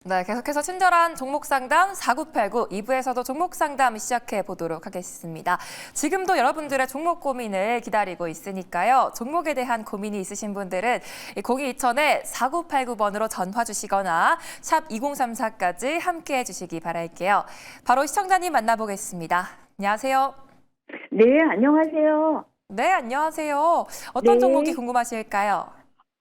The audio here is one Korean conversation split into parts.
네, 계속해서 친절한 종목 상담 4989 2부에서도 종목 상담 시작해 보도록 하겠습니다. 지금도 여러분들의 종목 고민을 기다리고 있으니까요. 종목에 대한 고민이 있으신 분들은 022000에 4989번으로 전화 주시거나 샵 2034까지 함께해 주시기 바랄게요. 바로 시청자님 만나보겠습니다. 안녕하세요. 네, 안녕하세요. 네, 안녕하세요. 어떤 네. 종목이 궁금하실까요?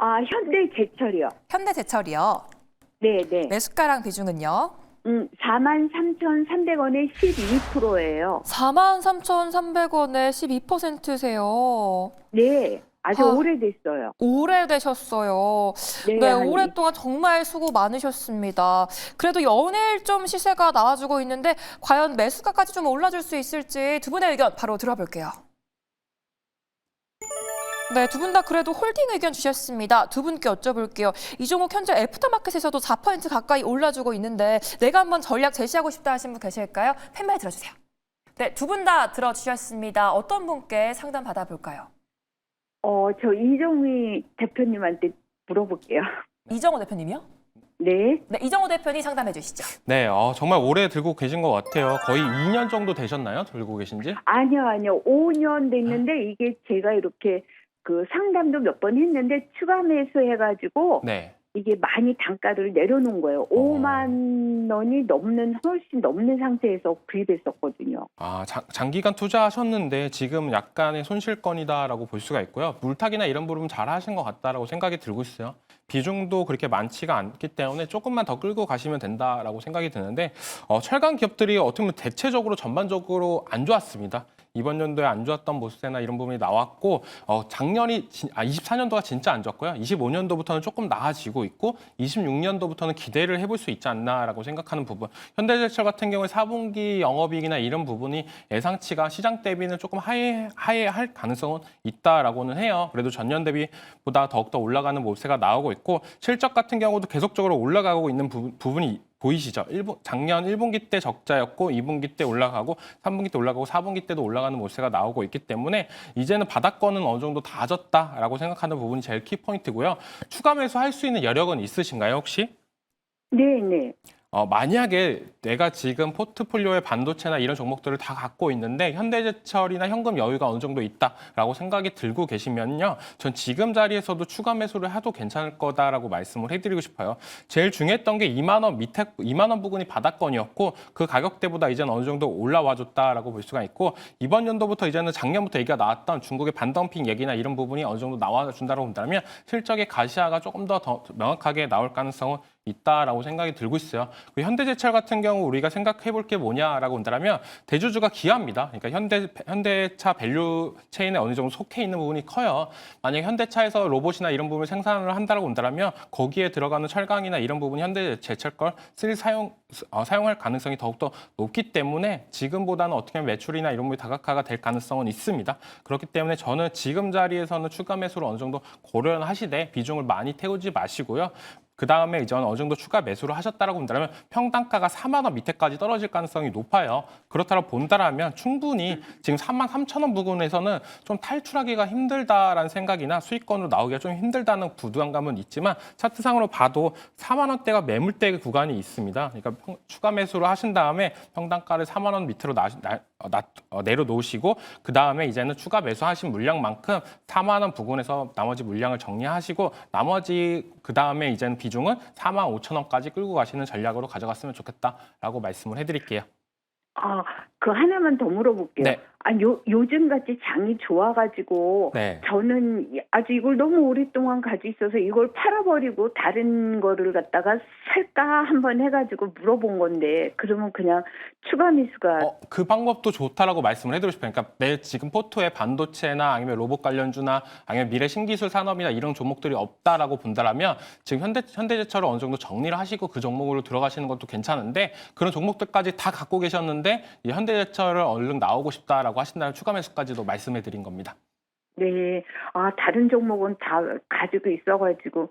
현대제철이요. 현대제철이요. 네, 네. 매수가랑 비중은요? 43,300원에 12%예요. 43,300원에 12%세요. 네, 아주 아. 오래됐어요. 오래되셨어요. 네, 네, 한 오랫동안 정말 수고 많으셨습니다. 그래도 연일 좀 시세가 나와주고 있는데 과연 매수가까지 좀 올라줄 수 있을지 두 분의 의견 바로 들어볼게요. 네, 두 분 다 그래도 홀딩 의견 주셨습니다. 두 분께 여쭤볼게요. 이 종목 현재 애프터마켓에서도 4% 가까이 올라주고 있는데 내가 한번 전략 제시하고 싶다 하신 분 계실까요? 펜말 들어주세요. 네, 두 분 다 들어주셨습니다. 어떤 분께 상담 받아볼까요? 저 이정희 대표님한테 물어볼게요. 이정호 대표님이요? 네. 네, 이정호 대표님 상담해 주시죠. 네, 정말 오래 들고 계신 것 같아요. 거의 2년 정도 되셨나요? 들고 계신지? 아니요. 5년 됐는데 이게 제가 이렇게 그 상담도 몇 번 했는데 추가 매수해가지고 네. 이게 많이 단가를 내려놓은 거예요. 5만 원이 훨씬 넘는 상태에서 구입했었거든요. 장기간 투자하셨는데 지금 약간의 손실권이다라고 볼 수가 있고요. 물타기나 이런 부분 잘 하신 것 같다라고 생각이 들고 있어요. 비중도 그렇게 많지가 않기 때문에 조금만 더 끌고 가시면 된다라고 생각이 드는데 철강 기업들이 어떻게 보면 대체적으로 전반적으로 안 좋았습니다. 이번 연도에 안 좋았던 모습이나 이런 부분이 나왔고 작년이 24년도가 진짜 안 좋았고요. 25년도부터는 조금 나아지고 있고 26년도부터는 기대를 해볼 수 있지 않나라고 생각하는 부분. 현대제철 같은 경우에 4분기 영업이익이나 이런 부분이 예상치가 시장 대비는 조금 하회할 가능성은 있다라고는 해요. 그래도 전년 대비보다 더욱더 올라가는 모습가 나오고 있고 실적 같은 경우도 계속적으로 올라가고 있는 부분이 보이시죠? 작년 1분기 때 적자였고 2분기 때 올라가고 3분기 때 올라가고 4분기 때도 올라가는 모습가 나오고 있기 때문에 이제는 바닥권은 어느 정도 다졌다라고 생각하는 부분이 제일 키포인트고요. 추가 매수할 수 있는 여력은 있으신가요, 혹시? 네. 만약에 내가 지금 포트폴리오의 반도체나 이런 종목들을 다 갖고 있는데 현대제철이나 현금 여유가 어느 정도 있다라고 생각이 들고 계시면요. 전 지금 자리에서도 추가 매수를 해도 괜찮을 거다라고 말씀을 해드리고 싶어요. 제일 중요했던 게 2만 원 밑에 2만 원 부근이 바닥권이었고 그 가격대보다 이제는 어느 정도 올라와 줬다라고 볼 수가 있고 이번 연도부터 이제는 작년부터 얘기가 나왔던 중국의 반덤핑 얘기나 이런 부분이 어느 정도 나와준다고 본다면 실적의 가시화가 조금 더 명확하게 나올 가능성은 있다라고 생각이 들고 있어요. 그리고 현대제철 같은 경우 우리가 생각해 볼 게 뭐냐라고 본다면 대주주가 기아입니다. 그러니까 현대차 밸류 체인에 어느 정도 속해 있는 부분이 커요. 만약 현대차에서 로봇이나 이런 부분을 생산을 한다라고 본다면 거기에 들어가는 철강이나 이런 부분이 현대제철 걸 사용할 가능성이 더욱더 높기 때문에 지금보다는 어떻게 보면 매출이나 이런 부분이 다각화가 될 가능성은 있습니다. 그렇기 때문에 저는 지금 자리에서는 추가 매수를 어느 정도 고려하시되 비중을 많이 태우지 마시고요. 그 다음에 이제 어느 정도 추가 매수를 하셨다라고 본다면 평단가가 4만 원 밑에까지 떨어질 가능성이 높아요. 그렇다고 본다라면 충분히 지금 3만 3천 원 부근에서는 좀 탈출하기가 힘들다라는 생각이나 수익권으로 나오기가 좀 힘들다는 부담감은 있지만 차트상으로 봐도 4만 원대가 매물대 구간이 있습니다. 그러니까 추가 매수를 하신 다음에 평단가를 4만 원 밑으로 내려놓으시고 그 다음에 이제는 추가 매수하신 물량만큼 4만 원 부근에서 나머지 물량을 정리하시고 나머지 그 다음에 이제는 비중은 4만 5천 원까지 끌고 가시는 전략으로 가져갔으면 좋겠다라고 말씀을 해드릴게요. 그 하나만 더 물어볼게요. 네. 요즘 같이 장이 좋아가지고 네. 저는 아주 이걸 너무 오랫동안 가지고 있어서 이걸 팔아버리고 다른 거를 갖다가 살까 한번 해가지고 물어본 건데 그러면 그냥 추가 매수가 그 방법도 좋다라고 말씀을 해드리고 싶어요. 그러니까 내 지금 포트에 반도체나 아니면 로봇 관련주나 아니면 미래 신기술 산업이나 이런 종목들이 없다라고 본다라면 지금 현대제철을 어느 정도 정리를 하시고 그 종목으로 들어가시는 것도 괜찮은데 그런 종목들까지 다 갖고 계셨는데 이 현대제철을 얼른 나오고 싶다라고 하신다면 추가 매수까지도 말씀해 드린 겁니다. 네. 다른 종목은 다 가지고 있어가지고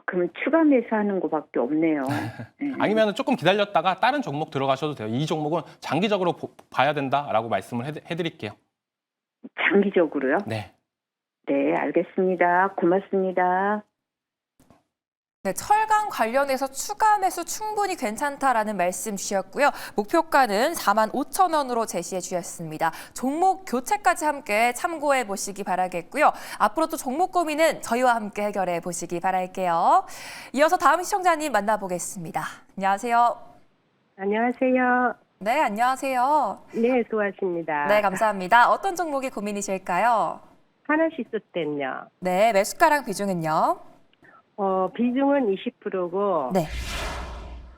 그러면 추가 매수하는 거밖에 없네요. 네. 아니면 조금 기다렸다가 다른 종목 들어가셔도 돼요. 이 종목은 장기적으로 봐야 된다라고 말씀을 해드릴게요. 장기적으로요? 네. 네, 알겠습니다. 고맙습니다. 네, 철강 관련해서 추가 매수 충분히 괜찮다라는 말씀 주셨고요. 목표가는 45,000원으로 제시해 주셨습니다. 종목 교체까지 함께 참고해 보시기 바라겠고요. 앞으로 또 종목 고민은 저희와 함께 해결해 보시기 바랄게요. 이어서 다음 시청자님 만나보겠습니다. 안녕하세요. 안녕하세요. 네, 안녕하세요. 네, 수고하십니다. 네, 감사합니다. 어떤 종목이 고민이실까요? 하나시스템요. 네, 매수가랑 비중은요? 비중은 20%고 네.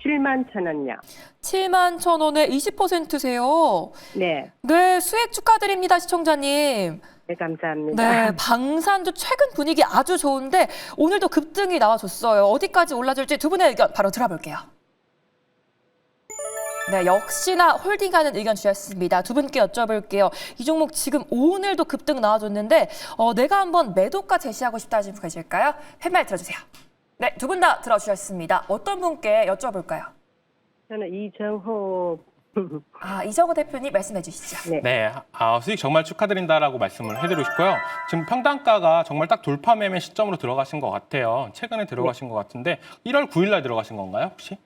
71,000원요. 71,000원에 20%세요. 네, 네, 수익 축하드립니다, 시청자님. 네, 감사합니다. 네, 방산주 최근 분위기 아주 좋은데 오늘도 급등이 나와줬어요. 어디까지 올라줄지 두 분의 의견 바로 들어볼게요. 네, 역시나 홀딩하는 의견 주셨습니다. 두 분께 여쭤볼게요. 이 종목 지금 오늘도 급등 나와줬는데 내가 한번 매도가 제시하고 싶다 하시는 분 계실까요? 팻말 들어주세요. 네, 두 분 다 들어주셨습니다. 어떤 분께 여쭤볼까요? 저는 이정호. 이정호 대표님 말씀해 주시죠. 네. 네, 수익 정말 축하드린다라고 말씀을 해드리고 싶고요. 지금 평단가가 정말 딱 돌파 매매 시점으로 들어가신 것 같아요. 최근에 들어가신 것 같은데 1월 9일 날 들어가신 건가요, 혹시?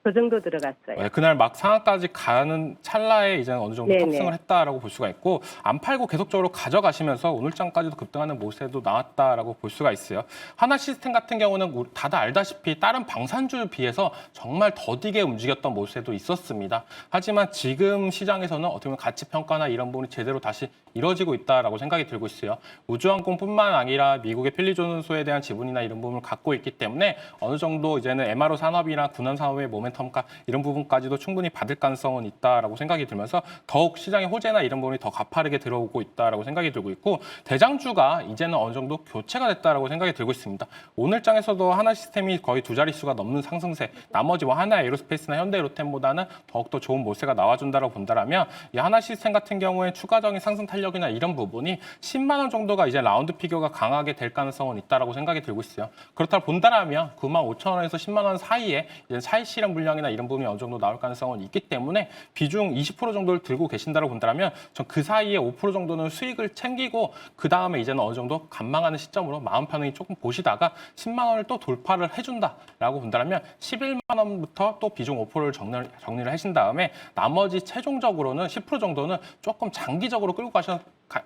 그 정도 들어갔어요. 네, 그날 막 상한까지 가는 찰나에 이제는 어느 정도 네네. 탑승을 했다라고 볼 수가 있고 안 팔고 계속적으로 가져가시면서 오늘장까지도 급등하는 모습도 나왔다라고 볼 수가 있어요. 하나시스템 같은 경우는 다들 알다시피 다른 방산주에 비해서 정말 더디게 움직였던 모습도 있었습니다. 하지만 지금 시장에서는 어떻게 보면 가치 평가나 이런 부분이 제대로 다시 이루어지고 있다라고 생각이 들고 있어요. 우주항공뿐만 아니라 미국의 필리존소에 대한 지분이나 이런 부분을 갖고 있기 때문에 어느 정도 이제는 MRO 산업이나 군안 산업의 모멘텀가 이런 부분까지도 충분히 받을 가능성은 있다라고 생각이 들면서 더욱 시장의 호재나 이런 부분이 더 가파르게 들어오고 있다라고 생각이 들고 있고 대장주가 이제는 어느 정도 교체가 됐다라고 생각이 들고 있습니다. 오늘장에서도 하나시스템이 거의 두 자릿수가 넘는 상승세, 나머지 뭐 하나에어로스페이스나 현대로템보다는 더욱더 좋은 모세가 나와준다라고 본다라면 이 하나시스템 같은 경우에 추가적인 상승 탄력이나 이런 부분이 10만 원 정도가 이제 라운드 피겨가 강하게 될 가능성은 있다라고 생각이 들고 있어요. 그렇다고 본다라면 95,000원에서 10만 원 사이에 이제 차익 실현 물량이나 이런 부분이 어느 정도 나올 가능성은 있기 때문에 비중 20% 정도를 들고 계신다고 본다라면 전 그 사이에 5% 정도는 수익을 챙기고 그 다음에 이제는 어느 정도 관망하는 시점으로 마음 편히 조금 보시다가 10만 원을 또 돌파를 해준다라고 본다라면 11만 원부터 또 비중 5%를 정리를 하신 다음에 나머지 최종적으로는 10% 정도는 조금 장기적으로 끌고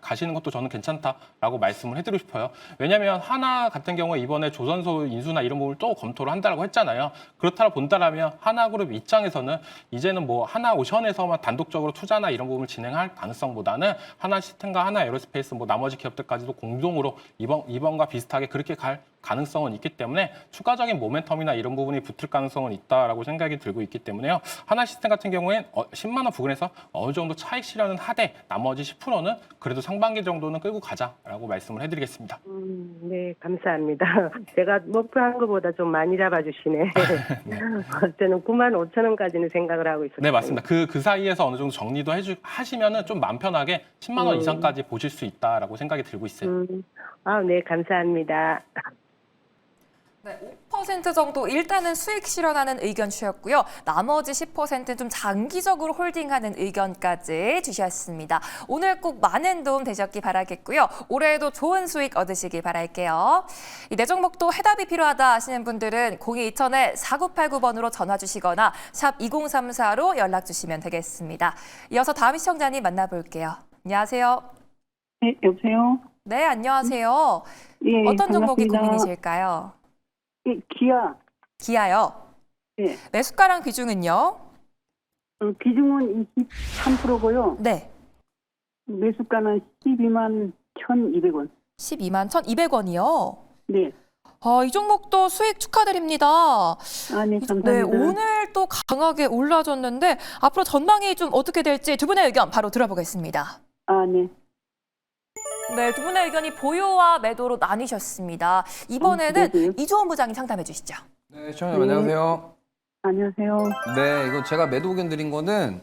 가시는 것도 저는 괜찮다라고 말씀을 해드리고 싶어요. 왜냐하면 하나 같은 경우에 이번에 조선소 인수나 이런 부분을 또 검토를 한다고 했잖아요. 그렇다고 본다라면 하나그룹 입장에서는 이제는 뭐 하나오션에서만 단독적으로 투자나 이런 부분을 진행할 가능성보다는 하나시스템과 하나에어로스페이스 뭐 나머지 기업들까지도 공동으로 이번과 비슷하게 그렇게 갈 가능성은 있기 때문에 추가적인 모멘텀이나 이런 부분이 붙을 가능성은 있다라고 생각이 들고 있기 때문에요. 하나시스템 같은 경우엔 10만 원 부근에서 어느 정도 차익 실현은 하되 나머지 10%는 그래도 상반기 정도는 끌고 가자라고 말씀을 해드리겠습니다. 네, 감사합니다. 제가 목표한 것보다 좀 많이 잡아주시네. 저는 95,000원까지는 생각을 하고 있었어요. 네, 맞습니다. 그 사이에서 어느 정도 정리도 하시면은 좀 마음 편하게 10만 원 이상까지 보실 수 있다라고 생각이 들고 있어요. 네, 감사합니다. 네, 5% 정도 일단은 수익 실현하는 의견 주셨고요. 나머지 10%는 좀 장기적으로 홀딩하는 의견까지 주셨습니다. 오늘 꼭 많은 도움 되셨기 바라겠고요. 올해에도 좋은 수익 얻으시기 바랄게요. 이 내 종목도 해답이 필요하다 하시는 분들은 0220-4989번으로 전화 주시거나 샵 2034로 연락 주시면 되겠습니다. 이어서 다음 시청자님 만나볼게요. 안녕하세요. 네, 여보세요? 네, 안녕하세요. 예, 어떤 종목이 반갑습니다. 고민이실까요? 예, 기아. 기아요. 네. 매수가랑 비중은요? 비중은 23%고요. 네. 매수가는 12만 1,200원. 12만 1,200원이요. 네. 이 종목도 수익 축하드립니다. 네, 감사합니다. 네, 오늘 또 강하게 올라졌는데 앞으로 전망이 좀 어떻게 될지 두 분의 의견 바로 들어보겠습니다. 네. 네, 두 분의 의견이 보유와 매도로 나뉘셨습니다. 이번에는 네네. 이주원 부장님 상담해 주시죠. 네, 시청자님 안녕하세요. 안녕하세요. 네, 이거 제가 매도 의견 드린 거는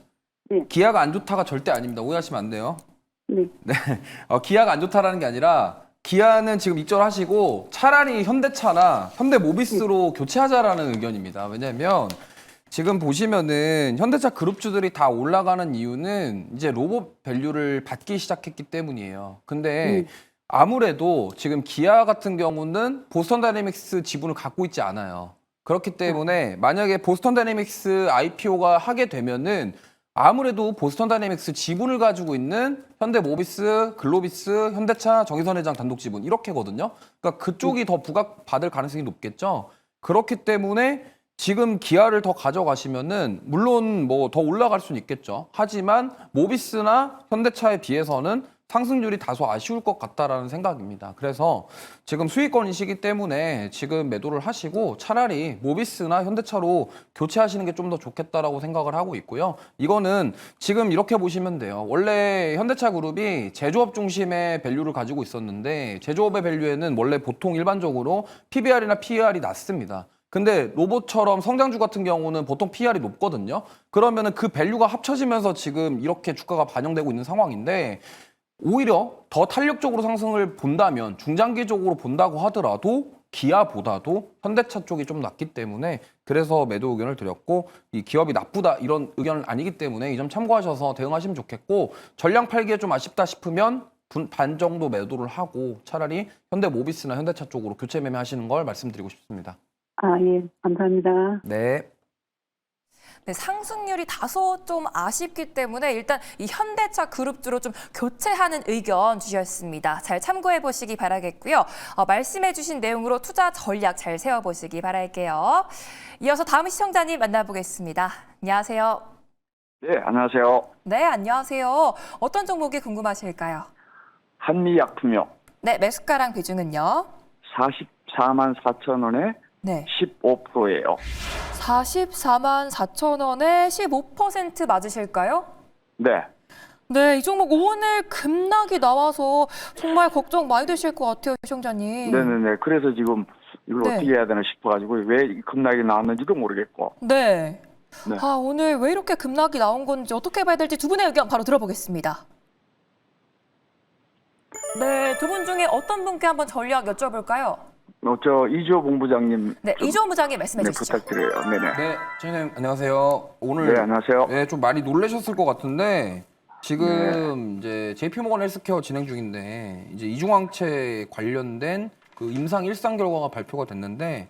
네. 기아가 안 좋다가 절대 아닙니다. 오해하시면 안 돼요. 네. 기아가 안 좋다라는 게 아니라 기아는 지금 익절하시고 차라리 현대차나 현대모비스로 교체하자라는 의견입니다. 왜냐하면 지금 보시면은 현대차 그룹주들이 다 올라가는 이유는 이제 로봇 밸류를 받기 시작했기 때문이에요. 근데 아무래도 지금 기아 같은 경우는 보스턴 다이내믹스 지분을 갖고 있지 않아요. 그렇기 때문에 만약에 보스턴 다이내믹스 IPO가 하게 되면은 아무래도 보스턴 다이내믹스 지분을 가지고 있는 현대모비스, 글로비스, 현대차, 정의선 회장 단독 지분 이렇게거든요. 그러니까 그쪽이 더 부각받을 가능성이 높겠죠. 그렇기 때문에 지금 기아를 더 가져가시면은 물론 뭐 더 올라갈 수는 있겠죠. 하지만 모비스나 현대차에 비해서는 상승률이 다소 아쉬울 것 같다라는 생각입니다. 그래서 지금 수익권이시기 때문에 지금 매도를 하시고 차라리 모비스나 현대차로 교체하시는 게 좀 더 좋겠다라고 생각을 하고 있고요. 이거는 지금 이렇게 보시면 돼요. 원래 현대차 그룹이 제조업 중심의 밸류를 가지고 있었는데 제조업의 밸류에는 원래 보통 일반적으로 PBR이나 PER이 낮습니다. 근데 로봇처럼 성장주 같은 경우는 보통 PER이 높거든요. 그러면은 그 밸류가 합쳐지면서 지금 이렇게 주가가 반영되고 있는 상황인데 오히려 더 탄력적으로 상승을 본다면 중장기적으로 본다고 하더라도 기아보다도 현대차 쪽이 좀 낫기 때문에 그래서 매도 의견을 드렸고 이 기업이 나쁘다 이런 의견은 아니기 때문에 이 점 참고하셔서 대응하시면 좋겠고 전량 팔기에 좀 아쉽다 싶으면 반 정도 매도를 하고 차라리 현대모비스나 현대차 쪽으로 교체 매매하시는 걸 말씀드리고 싶습니다. 아, 예, 감사합니다. 네. 네, 상승률이 다소 좀 아쉽기 때문에 일단 이 현대차 그룹주로 좀 교체하는 의견 주셨습니다. 잘 참고해 보시기 바라겠고요. 말씀해 주신 내용으로 투자 전략 잘 세워보시기 바랄게요. 이어서 다음 시청자님 만나보겠습니다. 안녕하세요. 네, 안녕하세요. 네, 안녕하세요. 어떤 종목이 궁금하실까요? 한미약품요. 네, 매수가랑 비중은요? 44만 4천 원에 네, 15%예요. 44만 4천 원에 15% 맞으실까요? 네. 네, 이 종목 오늘 급락이 나와서 정말 걱정 많이 되실 것 같아요, 시청자님. 네네네. 그래서 지금 이걸 네. 어떻게 해야 되나 싶어가지고 왜 이 급락이 나왔는지도 모르겠고. 네. 네. 아, 오늘 왜 이렇게 급락이 나온 건지 어떻게 봐야 될지 두 분의 의견 바로 들어보겠습니다. 네, 두 분 중에 어떤 분께 한번 전략 여쭤볼까요? 저 이주호 본부장님. 네, 좀, 이주호 부장님 말씀해 네, 주시죠. 부탁드려요. 네네. 네, 선생님 안녕하세요. 오늘 네, 안녕하세요. 네, 좀 많이 놀라셨을 것 같은데 지금 이제 JP모건 헬스케어 진행 중인데 이제 이중항체 관련된 그 임상 1상 결과가 발표가 됐는데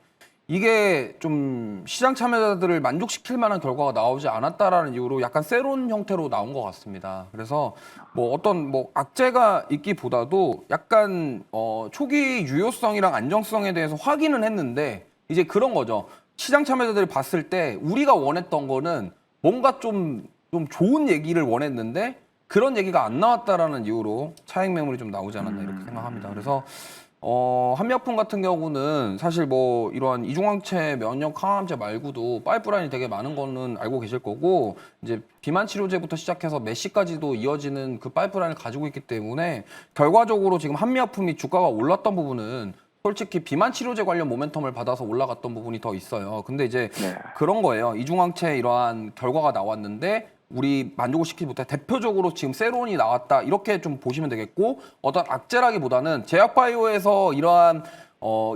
이게 좀 시장 참여자들을 만족시킬 만한 결과가 나오지 않았다라는 이유로 약간 세론 형태로 나온 것 같습니다. 그래서 뭐 어떤 뭐 악재가 있기보다도 약간 초기 유효성이랑 안정성에 대해서 확인은 했는데 이제 그런 거죠. 시장 참여자들이 봤을 때 우리가 원했던 거는 뭔가 좀 좋은 얘기를 원했는데 그런 얘기가 안 나왔다라는 이유로 차익 매물이 좀 나오지 않았나 이렇게 생각합니다. 그래서 한미약품 같은 경우는 사실 뭐 이러한 이중항체 면역 항암제 말고도 파이프라인이 되게 많은 거는 알고 계실 거고 이제 비만 치료제부터 시작해서 메시까지도 이어지는 그 파이프라인을 가지고 있기 때문에 결과적으로 지금 한미약품이 주가가 올랐던 부분은 솔직히 비만 치료제 관련 모멘텀을 받아서 올라갔던 부분이 더 있어요. 근데 이제 네. 그런 거예요. 이중항체 이러한 결과가 나왔는데 우리 만족을 시키지 못해 대표적으로 지금 세론이 나왔다 이렇게 좀 보시면 되겠고 어떤 악재라기보다는 제약바이오에서 이러한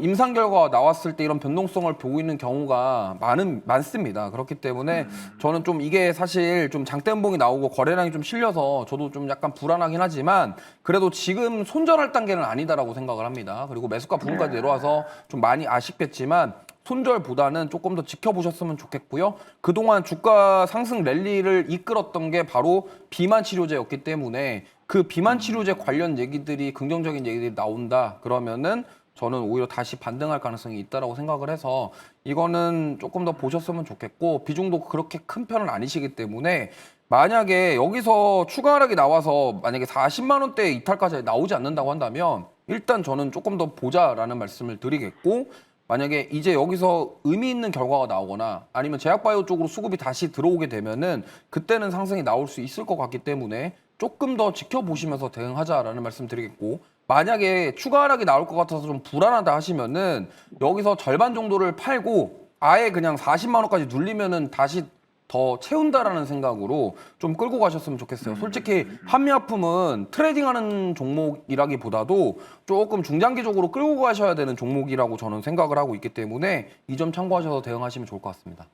임상 결과가 나왔을 때 이런 변동성을 보고 있는 경우가 많습니다. 그렇기 때문에 저는 좀 이게 사실 좀 장대음봉이 나오고 거래량이 좀 실려서 저도 좀 약간 불안하긴 하지만 그래도 지금 손절할 단계는 아니다라고 생각을 합니다. 그리고 매수가 부분까지 내려와서 좀 많이 아쉽겠지만 손절보다는 조금 더 지켜보셨으면 좋겠고요. 그동안 주가 상승 랠리를 이끌었던 게 바로 비만 치료제였기 때문에 그 비만 치료제 관련 얘기들이 긍정적인 얘기들이 나온다 그러면은 저는 오히려 다시 반등할 가능성이 있다라고 생각을 해서 이거는 조금 더 보셨으면 좋겠고 비중도 그렇게 큰 편은 아니시기 때문에 만약에 여기서 추가 하락이 나와서 만약에 40만 원대 이탈까지 나오지 않는다고 한다면 일단 저는 조금 더 보자라는 말씀을 드리겠고 만약에 이제 여기서 의미 있는 결과가 나오거나 아니면 제약바이오 쪽으로 수급이 다시 들어오게 되면은 그때는 상승이 나올 수 있을 것 같기 때문에 조금 더 지켜보시면서 대응하자라는 말씀 드리겠고 만약에 추가 하락이 나올 것 같아서 좀 불안하다 하시면은 여기서 절반 정도를 팔고 아예 그냥 40만 원까지 눌리면은 다시 더 채운다라는 생각으로 좀 끌고 가셨으면 좋겠어요. 솔직히 한미약품은 트레이딩하는 종목이라기보다도 조금 중장기적으로 끌고 가셔야 되는 종목이라고 저는 생각을 하고 있기 때문에 이 점 참고하셔서 대응하시면 좋을 것 같습니다.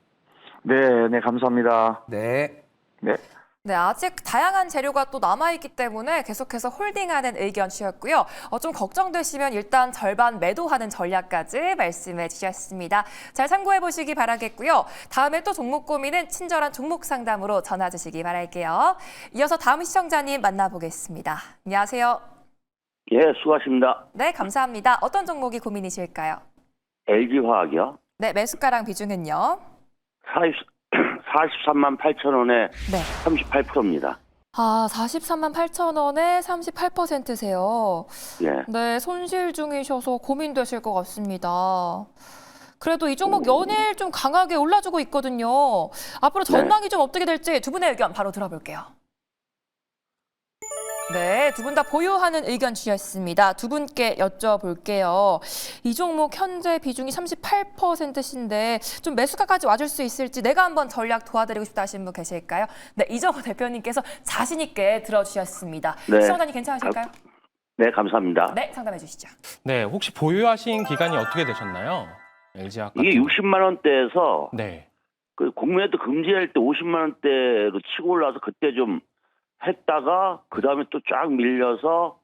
네, 네, 감사합니다. 네. 네. 네, 아직 다양한 재료가 또 남아있기 때문에 계속해서 홀딩하는 의견 주셨고요. 좀 걱정되시면 일단 절반 매도하는 전략까지 말씀해 주셨습니다. 잘 참고해 보시기 바라겠고요. 다음에 또 종목 고민은 친절한 종목 상담으로 전화 주시기 바랄게요. 이어서 다음 시청자님 만나보겠습니다. 안녕하세요. 예, 수고하십니다. 네, 감사합니다. 어떤 종목이 고민이실까요? LG화학이요. 네, 매수가랑 비중은요? 43만 8천 원에 네. 38%입니다. 43만 8천 원에 38%세요. 예. 네, 손실 중이셔서 고민되실 것 같습니다. 그래도 이 종목 연일 좀 강하게 올라주고 있거든요. 앞으로 전망이 좀 어떻게 될지 두 분의 의견 바로 들어볼게요. 네, 두 분 다 보유하는 의견 주셨습니다. 두 분께 여쭤볼게요. 이 종목 현재 비중이 38%신데 좀 매수가까지 와줄 수 있을지 내가 한번 전략 도와드리고 싶다 하시는 분 계실까요? 네, 이정호 대표님께서 자신 있게 들어주셨습니다. 네. 시청자님 괜찮으실까요? 네, 감사합니다. 네, 상담해 주시죠. 네, 혹시 보유하신 기간이 어떻게 되셨나요? LG화학 이게 같은 60만 원대에서 네. 그 국민의도 금지할 때 50만 원대로 치고 올라서 그때 좀 했다가 그 다음에 또 쫙 밀려서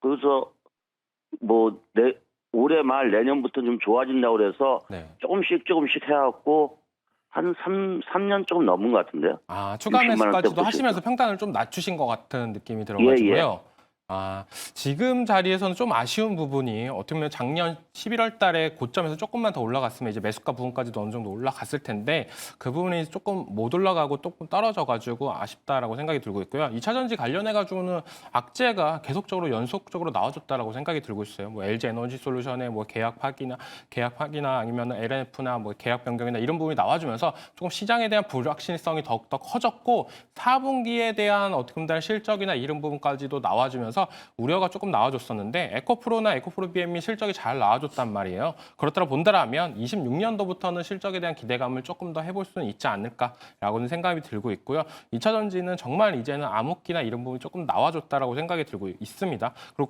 그래서 뭐 올해 말 내년부터 좀 좋아진다고 그래서 네. 조금씩 해갖고 한 3년 조금 넘은 것 같은데요. 추가 60만 매수까지도 원대부터 하시면서 평단을 좀 낮추신 것 같은 느낌이 들어가지고요. 예. 지금 자리에서는 좀 아쉬운 부분이 어떻게 보면 작년 11월 달에 고점에서 조금만 더 올라갔으면 이제 매수가 부분까지도 어느 정도 올라갔을 텐데 그 부분이 조금 못 올라가고 조금 떨어져가지고 아쉽다라고 생각이 들고 있고요. 2차전지 관련해가지고는 악재가 계속적으로 연속적으로 나와줬다라고 생각이 들고 있어요. 뭐 LG 에너지 솔루션의 뭐 계약 파기나 아니면 LNF나 뭐 계약 변경이나 이런 부분이 나와주면서 조금 시장에 대한 불확실성이 더욱더 커졌고 4분기에 대한 어떻게 보면 실적이나 이런 부분까지도 나와주면서 우려가 조금 나와줬었는데 에코프로나 에코프로 BM이 실적이 잘 나와줬단 말이에요. 그렇다고 본다라면 26년도부터는 실적에 대한 기대감을 조금 더 해볼 수는 있지 않을까라고는 생각이 들고 있고요. 2차전지는 정말 이제는 암흑기나 이런 부분이 조금 나와줬다라고 생각이 들고 있습니다. 그리고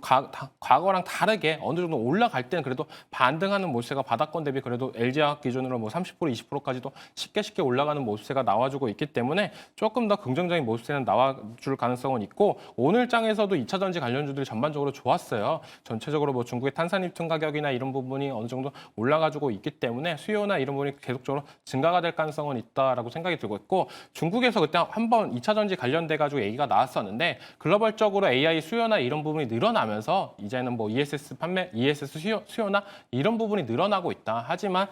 과거랑 다르게 어느 정도 올라갈 때는 그래도 반등하는 모습세가 바닥권 대비 그래도 LG화학 기준으로 뭐 30% 20%까지도 쉽게 올라가는 모습세가 나와주고 있기 때문에 조금 더 긍정적인 모습세는 나와줄 가능성은 있고 오늘 장에서도 2차전지 관련주들이 전반적으로 좋았어요. 전체적으로 뭐 중국의 탄산입증 가격이나 이런 부분이 어느 정도 올라가지고 있기 때문에 수요나 이런 부분이 계속적으로 증가가 될 가능성은 있다라고 생각이 들고 있고 중국에서 그때 한번 2차전지 관련돼 가지고 얘기가 나왔었는데 글로벌적으로 AI 수요나 이런 부분이 늘어나면서 이제는 뭐 ESS 수요나 이런 부분이 늘어나고 있다. 하지만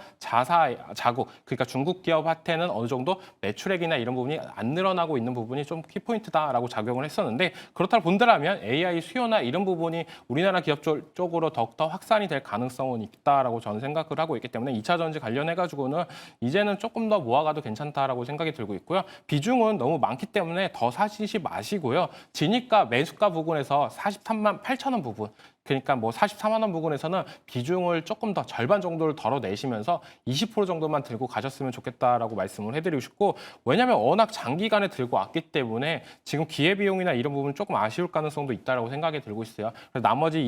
자국 그러니까 중국 기업한테는 어느 정도 매출액이나 이런 부분이 안 늘어나고 있는 부분이 좀 키포인트다라고 작용을 했었는데 그렇다고 본다라면 AI 수요나 이런 부분이 우리나라 기업 쪽으로 더욱더 확산이 될 가능성은 있다라고 저는 생각을 하고 있기 때문에 2차전지 관련해가지고는 이제는 조금 더 모아가도 괜찮다라고 생각이 들고 있고요. 비중은 너무 많기 때문에 더 사시지 마시고요. 지니까 매수가 부분에서 43만 8천 원 부분 그러니까 뭐 44만 원 부분에서는 비중을 조금 더 절반 정도를 덜어내시면서 20% 정도만 들고 가셨으면 좋겠다라고 말씀을 해드리고 싶고 왜냐하면 워낙 장기간에 들고 왔기 때문에 지금 기회비용이나 이런 부분 조금 아쉬울 가능성도 있다라고 생각이 들고 있어요. 그래서 나머지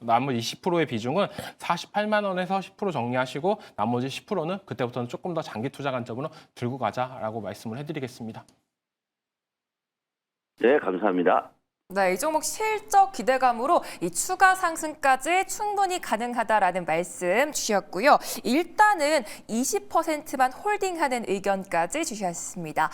20%의 비중은 48만 원에서 10% 정리하시고 나머지 10%는 그때부터는 조금 더 장기 투자 관점으로 들고 가자라고 말씀을 해드리겠습니다. 네, 감사합니다. 네, 이 종목 실적 기대감으로 이 추가 상승까지 충분히 가능하다라는 말씀 주셨고요. 일단은 20%만 홀딩하는 의견까지 주셨습니다.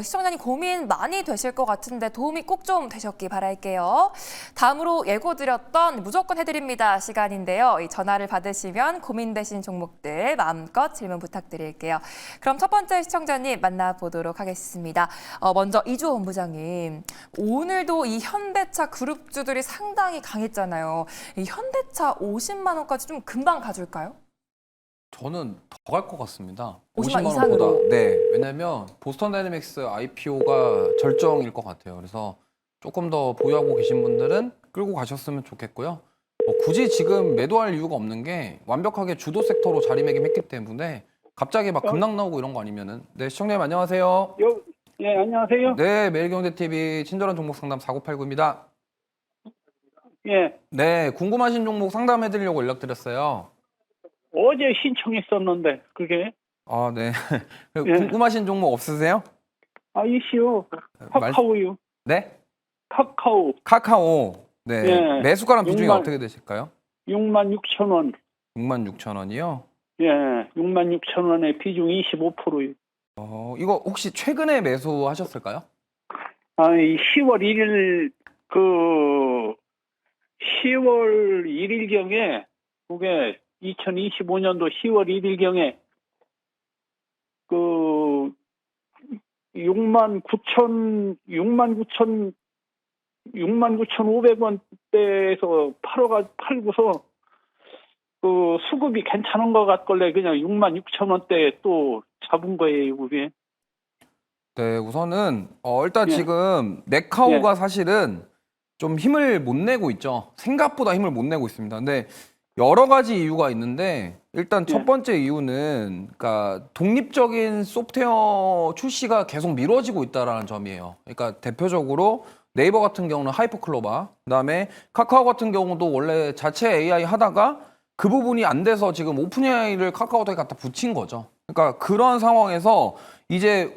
시청자님 고민 많이 되실 것 같은데 도움이 꼭 좀 되셨기 바랄게요. 다음으로 예고드렸던 무조건 해드립니다 시간인데요. 이 전화를 받으시면 고민되신 종목들 마음껏 질문 부탁드릴게요. 그럼 첫 번째 시청자님 만나보도록 하겠습니다. 먼저 이주호 본부장님, 오늘도 이 현대차 그룹주들이 상당히 강했잖아요. 이 현대차 50만 원까지 좀 금방 가줄까요? 저는 더 갈 것 같습니다. 50만 50만 이상으로? 원보다. 네, 왜냐면 보스턴 다이내믹스 IPO가 절정일 것 같아요. 그래서 조금 더 보유하고 계신 분들은 끌고 가셨으면 좋겠고요. 굳이 지금 매도할 이유가 없는 게 완벽하게 주도 섹터로 자리매김했기 때문에 갑자기 막 급락 나오고 이런 거 아니면은. 네, 시청자님 안녕하세요. 예, 안녕하세요. 네, 매일경제TV 친절한 종목 상담 4989입니다. 예, 네, 궁금하신 종목 상담해드리려고 연락드렸어요. 어제 신청했었는데 그게 아, 네. 예. 궁금하신 종목 없으세요? 이시요. 말- 카카오요. 네? 카카오 카카오. 네. 예. 매수가랑 비중이 6만 어떻게 되실까요? 66,000원. 66,000원이요. 예, 66,000원에 비중 25%요. 이거 혹시 최근에 매수하셨을까요? 10월 1일 10월 1일경에 그게 2025년도 10월 1일경에 69,500원대에서 팔고서 수급이 괜찮은 것 같길래 그냥 66,000원대에 또 잡은 거예요, 그게. 네, 우선은 일단 예. 지금 네카오가 사실은 좀 힘을 못 내고 있죠. 생각보다 힘을 못 내고 있습니다. 근데 여러 가지 이유가 있는데 일단 첫 예. 번째 이유는 그러니까 독립적인 소프트웨어 출시가 계속 미뤄지고 있다라는 점이에요. 그러니까 대표적으로 네이버 같은 경우는 하이퍼클로바, 그다음에 카카오 같은 경우도 원래 자체 AI 하다가 그 부분이 안 돼서 지금 오픈 AI를 카카오톡에 갖다 붙인 거죠. 그러니까 그런 상황에서 이제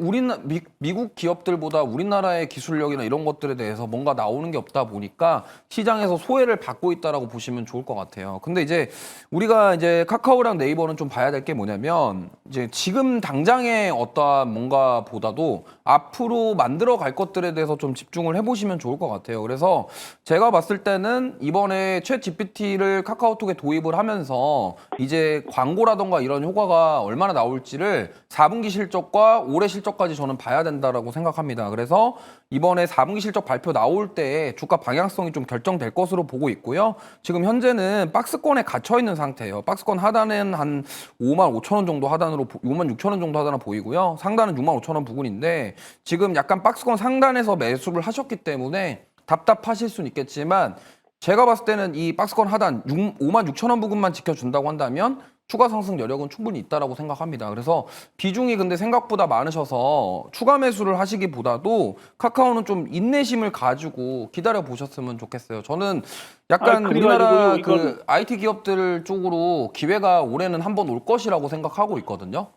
미국 기업들보다 우리나라의 기술력이나 이런 것들에 대해서 뭔가 나오는 게 없다 보니까 시장에서 소외를 받고 있다라고 보시면 좋을 것 같아요. 근데 이제 우리가 이제 카카오랑 네이버는 좀 봐야 될 게 뭐냐면 이제 지금 당장의 어떠한 뭔가보다도 앞으로 만들어 갈 것들에 대해서 좀 집중을 해보시면 좋을 것 같아요. 그래서 제가 봤을 때는 이번에 챗 GPT를 카카오톡에 도입을 하면서 이제 광고라던가 이런 효과가 얼마나 나올지를 4분기 실적과 올해 실적까지 저는 봐야 된다라고 생각합니다. 그래서 이번에 4분기 실적 발표 나올 때 주가 방향성이 좀 결정될 것으로 보고 있고요. 지금 현재는 박스권에 갇혀 있는 상태예요. 박스권 하단은 한 55,000원 정도 하단으로 56,000원 정도 하단으로 보이고요. 상단은 65,000원 부근인데 지금 약간 박스권 상단에서 매수를 하셨기 때문에 답답하실 수는 있겠지만 제가 봤을 때는 이 박스권 하단 56,000원 부근만 지켜준다고 한다면 추가 상승 여력은 충분히 있다라고 생각합니다. 그래서 비중이 근데 생각보다 많으셔서 추가 매수를 하시기보다도 카카오는 좀 인내심을 가지고 기다려 보셨으면 좋겠어요. 저는 약간 우리나라 그 IT 기업들 쪽으로 기회가 올해는 한번 올 것이라고 생각하고 있거든요.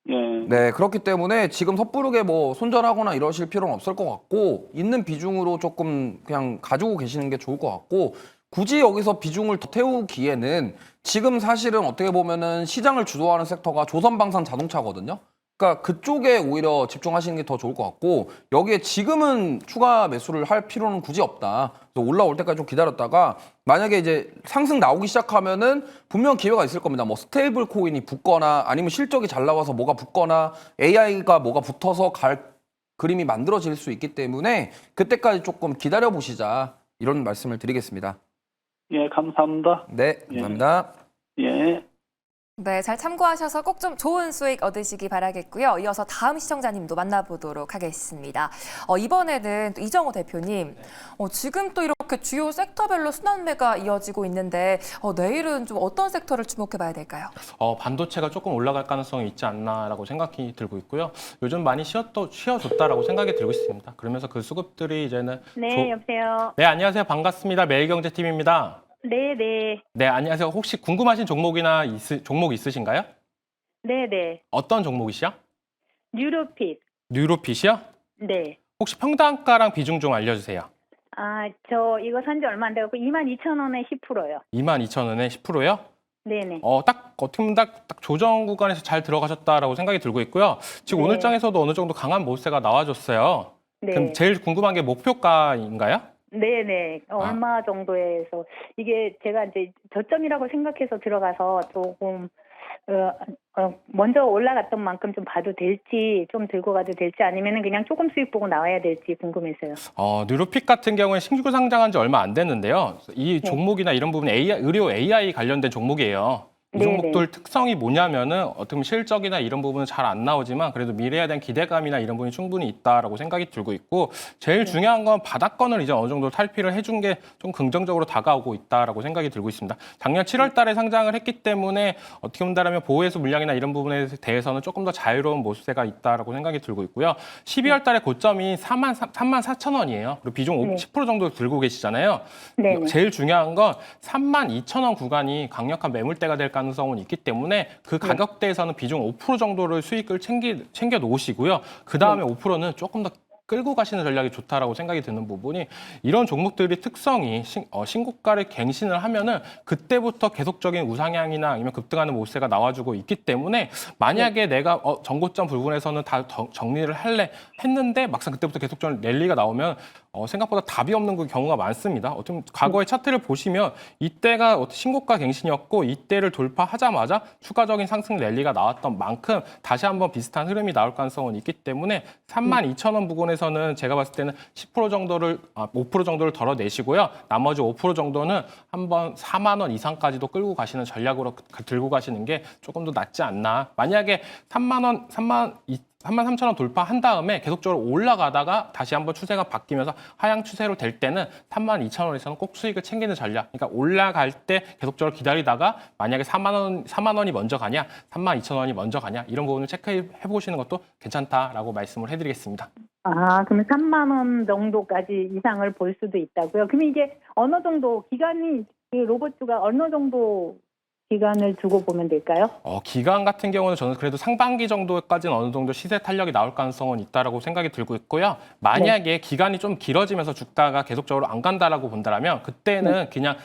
예. 네, 그렇기 때문에 지금 섣부르게 뭐 손절하거나 이러실 필요는 없을 것 같고 있는 비중으로 조금 그냥 가지고 계시는 게 좋을 것 같고 굳이 여기서 비중을 더 태우기에는 지금 사실은 어떻게 보면은 시장을 주도하는 섹터가 조선방산 자동차거든요. 그러니까 그쪽에 오히려 집중하시는 게 더 좋을 것 같고 여기에 지금은 추가 매수를 할 필요는 굳이 없다. 그래서 올라올 때까지 좀 기다렸다가 만약에 이제 상승 나오기 시작하면은 분명 기회가 있을 겁니다. 뭐 스테이블 코인이 붙거나 아니면 실적이 잘 나와서 뭐가 붙거나 AI가 뭐가 붙어서 갈 그림이 만들어질 수 있기 때문에 그때까지 조금 기다려 보시자 이런 말씀을 드리겠습니다. 예, 감사합니다. 네, 감사합니다. 예. 네, 잘 참고하셔서 꼭 좀 좋은 수익 얻으시기 바라겠고요. 이어서 다음 시청자님도 만나보도록 하겠습니다. 이번에는 또 이정호 대표님, 지금 또 이렇게 주요 섹터별로 순환매가 이어지고 있는데 내일은 좀 어떤 섹터를 주목해봐야 될까요? 반도체가 조금 올라갈 가능성이 있지 않나라고 생각이 들고 있고요. 요즘 많이 쉬어줬다라고 생각이 들고 있습니다. 그러면서 그 수급들이 이제는 네, 여보세요. 네, 안녕하세요. 반갑습니다. 매일경제팀입니다. 네, 네. 네, 안녕하세요. 혹시 궁금하신 종목이나 종목 있으신가요? 네, 네. 어떤 종목이시요? 뉴로핏. 뉴로핏이요? 네. 혹시 평단가랑 비중 좀 알려주세요. 저 이거 산 지 얼마 안 돼갖고 22,000원에 10%요. 22,000원에 10%요? 네네. 딱 어떻게 보면 딱 조정 구간에서 잘 들어가셨다라고 생각이 들고 있고요. 지금 네. 오늘 장에서도 어느 정도 강한 모세가 나와줬어요. 네. 그럼 제일 궁금한 게 목표가인가요? 네네. 얼마 정도에서 이게 제가 이제 저점이라고 생각해서 들어가서 조금 먼저 올라갔던 만큼 좀 봐도 될지 좀 들고 가도 될지 아니면은 그냥 조금 수익 보고 나와야 될지 궁금해서요. 뉴로핏 같은 경우에 신규 상장한 지 얼마 안 됐는데요. 이 네. 종목이나 이런 부분 의료 AI 관련된 종목이에요. 이 네네. 종목들 특성이 뭐냐면은 어떻게 보면 실적이나 이런 부분은 잘 안 나오지만 그래도 미래에 대한 기대감이나 이런 부분이 충분히 있다라고 생각이 들고 있고 제일 중요한 건 바닥권을 이제 어느 정도 탈피를 해준 게 좀 긍정적으로 다가오고 있다라고 생각이 들고 있습니다. 작년 7월 달에 상장을 했기 때문에 어떻게 본다면 보호해수 물량이나 이런 부분에 대해서는 조금 더 자유로운 모습세가 있다라고 생각이 들고 있고요. 12월 달에 고점이 34,000원이에요. 그리고 비중 10% 정도 들고 계시잖아요. 네네. 제일 중요한 건 32,000원 구간이 강력한 매물대가 될 가능성이 가능성은 있기 때문에 그 가격대에서는 비중 5% 정도를 수익을 챙겨 놓으시고요. 그 다음에 5%는 조금 더 끌고 가시는 전략이 좋다라고 생각이 드는 부분이 이런 종목들이 특성이 신고가를 갱신을 하면은 그때부터 계속적인 우상향이나 아니면 급등하는 모세가 나와주고 있기 때문에 만약에 내가 전고점 부분에서는 다 정리를 할래 했는데 막상 그때부터 계속적인 랠리가 나오면 생각보다 답이 없는 그 경우가 많습니다. 어떤 과거의 차트를 보시면 이때가 신고가 갱신이었고 이때를 돌파하자마자 추가적인 상승 랠리가 나왔던 만큼 다시 한번 비슷한 흐름이 나올 가능성은 있기 때문에 32,000원 부근에서는 제가 봤을 때는 10% 정도를 5% 정도를 덜어내시고요. 나머지 5% 정도는 한번 4만 원 이상까지도 끌고 가시는 전략으로 들고 가시는 게 조금 더 낫지 않나. 만약에 33,000원 돌파한 다음에 계속적으로 올라가다가 다시 한번 추세가 바뀌면서 하향 추세로 될 때는 32,000원에서는 꼭 수익을 챙기는 전략. 그러니까 올라갈 때 계속적으로 기다리다가 만약에 4만 원이 먼저 가냐, 32,000원이 먼저 가냐 이런 부분을 체크해 보시는 것도 괜찮다라고 말씀을 해드리겠습니다. 아, 그러면 3만 원 정도까지 이상을 볼 수도 있다고요? 그럼 이게 어느 정도 기간이 그 로봇주가 어느 정도 기간을 두고 보면 될까요? 기간 같은 경우는 저는 그래도 상반기 정도까지는 어느 정도 시세 탄력이 나올 가능성은 있다라고 생각이 들고 있고요. 만약에 기간이 좀 길어지면서 주가가 계속적으로 안 간다라고 본다면 그때는 그냥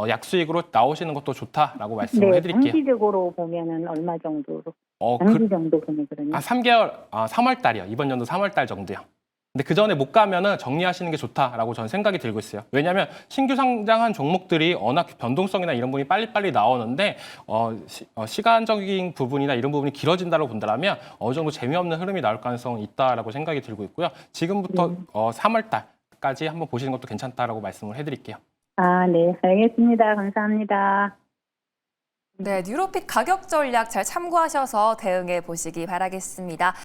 약수익으로 나오시는 것도 좋다라고 말씀을 해드릴게요. 장기적으로 보면은 얼마 정도로? 장기 정도 보면 그러면? 3개월, 3월 달이요. 이번 연도 3월 달 정도요. 근데 그 전에 못 가면은 정리하시는 게 좋다라고 저는 생각이 들고 있어요. 왜냐하면 신규 상장한 종목들이 워낙 변동성이나 이런 부분이 빨리빨리 나오는데 시간적인 부분이나 이런 부분이 길어진다고 본다면 어느 정도 재미없는 흐름이 나올 가능성은 있다라고 생각이 들고 있고요. 지금부터 3월 달까지 한번 보시는 것도 괜찮다라고 말씀을 해드릴게요. 아, 네. 알겠습니다. 감사합니다. 네, 뉴로핏 가격 전략 잘 참고하셔서 대응해 보시기 바라겠습니다.